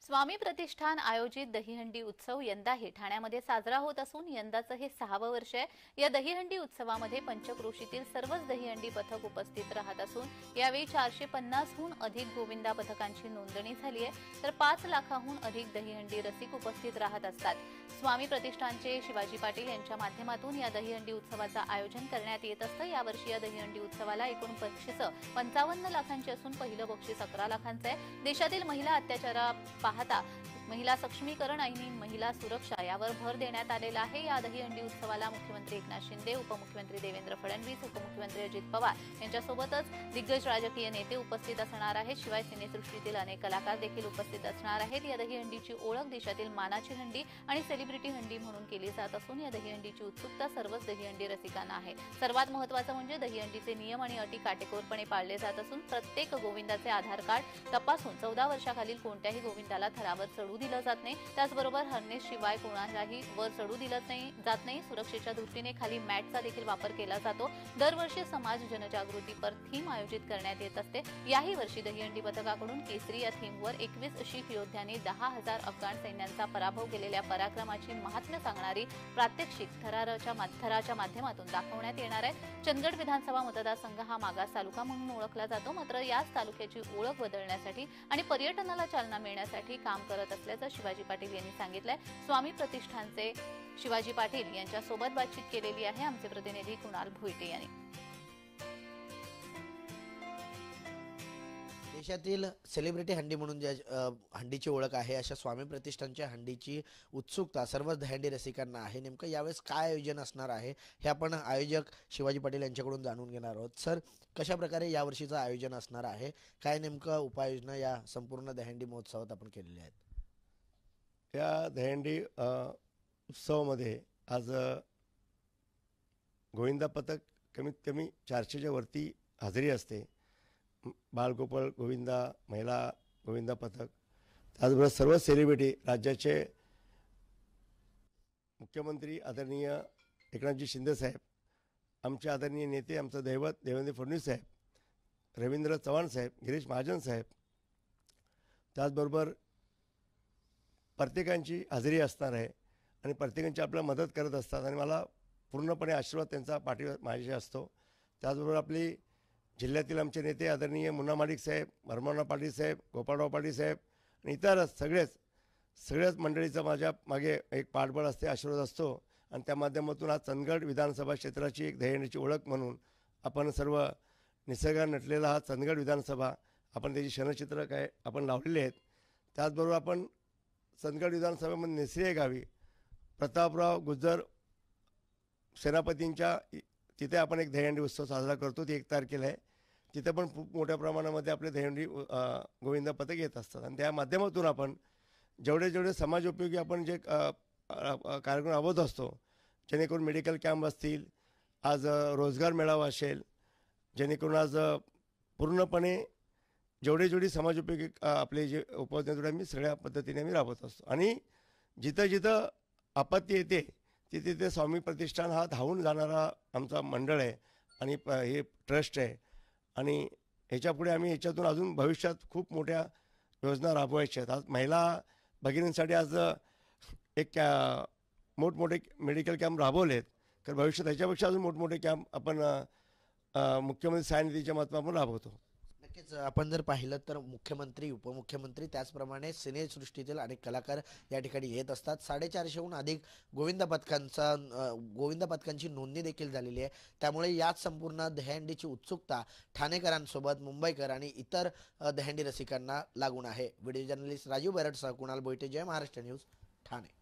स्वामी प्रतिष्ठान आयोजित दहीहंडी उत्सव यंदाही ठाण्यामध्ये साजरा होत असून यंदाचं हे 6वं वर्ष आहे। या दहीहंडी उत्सवामध्ये पंचक्रोशीतील सर्वच दहीहंडी पथक उपस्थित राहत असून यावेळी 450हून अधिक गोविंदा पथकांची नोंदणी झाली आहे, तर 5 लाखांहून अधिक दहीहंडी रसिक उपस्थित राहत असतात। स्वामी प्रतिष्ठानचे शिवाजी पाटील यांच्या माध्यमातून या दहीहंडी उत्सवाचं आयोजन करण्यात येत असतं। यावर्षी या दहीहंडी उत्सवाला एकूण बक्षिसं 55 लाखांची असून पहिलं बक्षीस 11 लाखांचं आहे। देशातील महिला अत्याचारा पाहता महिला सक्षमीकरण आणि महिला सुरक्षा यावर भर देण्यात आलेला आहे। या दहीहंडी उत्सवाला मुख्यमंत्री एकनाथ शिंदे, उपमुख्यमंत्री देवेंद्र फडणवीस, उपमुख्यमंत्री अजित पवार यांच्यासोबतच दिग्गज राजकीय नेते उपस्थित असणार आहेत। शिवाय सिनेसृष्टीतील अनेक कलाकार देखील उपस्थित असणार आहेत। या दहीहंडीची ओळख देशातील मानाची हंडी आणि सेलिब्रिटी हंडी म्हणून केली जात असून या दहीहंडीची उत्सुकता सर्वच दहीहंडी रसिकांना आहे। सर्वात महत्त्वाचं म्हणजे दहीहंडीचे नियम आणि अटी काटेकोरपणे पाळले जात असून प्रत्येक गोविंदाचे आधार कार्ड तपासून 14 वर्षाखालील कोणत्याही गोविंदाला थरावर चढू दिलं जात नाही। त्याचबरोबर हर्नेस शिवाय कोणालाही वर चढू दिलं जात नाही। सुरक्षेच्या दृष्टीने खाली मॅटचा देखील वापर केला जातो। दरवर्षी समाज जनजागृतीपर थीम आयोजित करण्यात येत असते। याही वर्षी दहीहंडी पथकाकडून केसरी या थीमवर 21 शीख योद्ध्यांनी 10,000 अफगाण सैन्यांचा पराभव केलेल्या पराक्रमाची महात्म्य सांगणारी प्रात्यक्षिक थराच्या माध्यमातून दाखवण्यात येणार आहे। चंदगड विधानसभा मतदारसंघ हा मागास तालुका म्हणून ओळखला जातो, मात्र याच तालुक्याची ओळख बदलण्यासाठी आणि पर्यटनाला चालना मिळण्यासाठी काम करत असल्याचं शिवाजी पाटील यांनी सांगितलंय। स्वामी प्रतिष्ठानचे शिवाजी पाटील यांच्यासोबत बातचीत केलेली आहे आमचे प्रतिनिधी कुणाल भोईटे यांनी। देशातील सेलिब्रिटी हंडी म्हणून ज्या हंडीची ओळख आहे अशा स्वामी प्रतिष्ठानच्या हंडीची उत्सुकता सर्वच दहीहंडी रसिकांना आहे। नेमकं यावेळेस काय आयोजन असणार आहे हे आपण आयोजक शिवाजी पाटील यांच्याकडून जाणून घेणार आहोत। सर, कशा प्रकारे यावर्षीचं आयोजन असणार आहे, काय नेमकं उपाययोजना या संपूर्ण दहीहंडी महोत्सवात आपण केलेल्या आहेत? या दहीहंडी उत्सवामध्ये आज गोविंदा पथक कमीत कमी 400च्या वरती हजेरी असते। बालगोपाळ गोविंदा, महिला गोविंदा पथक, त्याचबरोबर सर्व सेलिब्रिटी, राज्याचे मुख्यमंत्री आदरणीय एकनाथजी शिंदे साहेब, आमचे आदरणीय नेते, आमचं दैवत देवेंद्र फडणवीस साहेब, रवींद्र चव्हाण साहेब, गिरीश महाजन साहेब, त्याचबरोबर प्रत्येकांची हजेरी असणार आहे आणि प्रत्येकांची आपल्याला मदत करत असतात आणि मला पूर्णपणे आशीर्वाद त्यांचा पाठीवर माझ्याशी असतो। त्याचबरोबर आपली जिल्ह्यातील आमचे नेते आदरणीय मुन्ना माडिक साहेब, भरमोना पाटील साहेब, गोपाळराव पाटील साहेब आणि इतरच सगळ्याच मंडळीचा माझ्या मागे एक पाठबळ असते, आशीर्वाद असतो आणि त्या माध्यमातून आज चंदगड विधानसभा क्षेत्राची एक दहीहंडीची ओळख म्हणून आपण सर्व निसर्गाने नटलेला हा चंदगड विधानसभा आपण त्याची क्षणचित्र काय आपण लावलेले आहेत। त्याचबरोबर आपण चंदगड विधानसभेमध्ये नेसरी या गावी प्रतापराव गुज्जर सेनापतींच्या तिथे आपण एक दहीहंडी उत्सव साजरा करतो। ती 1 तारखेला आहे। तिथे पण खूप मोठ्या प्रमाणामध्ये आपले दहीहंडी गोविंदा पथक येत असतात आणि त्या माध्यमातून आपण जेवढे समाजोपयोगी आपण जे कार्यक्रम राबवत असतो, जेणेकरून मेडिकल कॅम्प असतील, आज रोजगार मेळावा असेल, जेणेकरून आज पूर्णपणे जेवढे समाजोपयोगी आपले जे उपायोजना आम्ही सगळ्या पद्धतीने आम्ही राबवत असतो आणि जिथं आपत्ती येते तिथे स्वामी प्रतिष्ठान हा धावून जाणारा आमचा मंडळ आहे आणि हे ट्रस्ट आहे आणि ह्याच्यापुढे आम्ही ह्याच्यातून अजून भविष्यात खूप मोठ्या योजना राबवायच्या आहेत। आज महिला भगिनींसाठी आज एक मोठमोठे मेडिकल कॅम्प राबवले आहेत, तर भविष्यात ह्याच्यापेक्षा अजून मोठमोठे कॅम्प आपण मुख्यमंत्री सहाय्य निधीच्या माध्यमातून राबवतो। नक्कीच आपण जर पाहिलं तर मुख्यमंत्री, उपमुख्यमंत्री, त्याचप्रमाणे सिनेसृष्टीतील अनेक कलाकार या ठिकाणी येत असतात। 450हून अधिक गोविंदा पथकांची नोंदणी देखील झालेली आहे। त्यामुळे याच संपूर्ण दहीहंडीची उत्सुकता ठाणेकरांसोबत मुंबईकर आणि इतर दहीहंडी रसिकांना लागून आहे। व्हिडिओ जर्नलिस्ट राजीव बैरटसह कुणाल भोईटे, जय महाराष्ट्र न्यूज, ठाणे।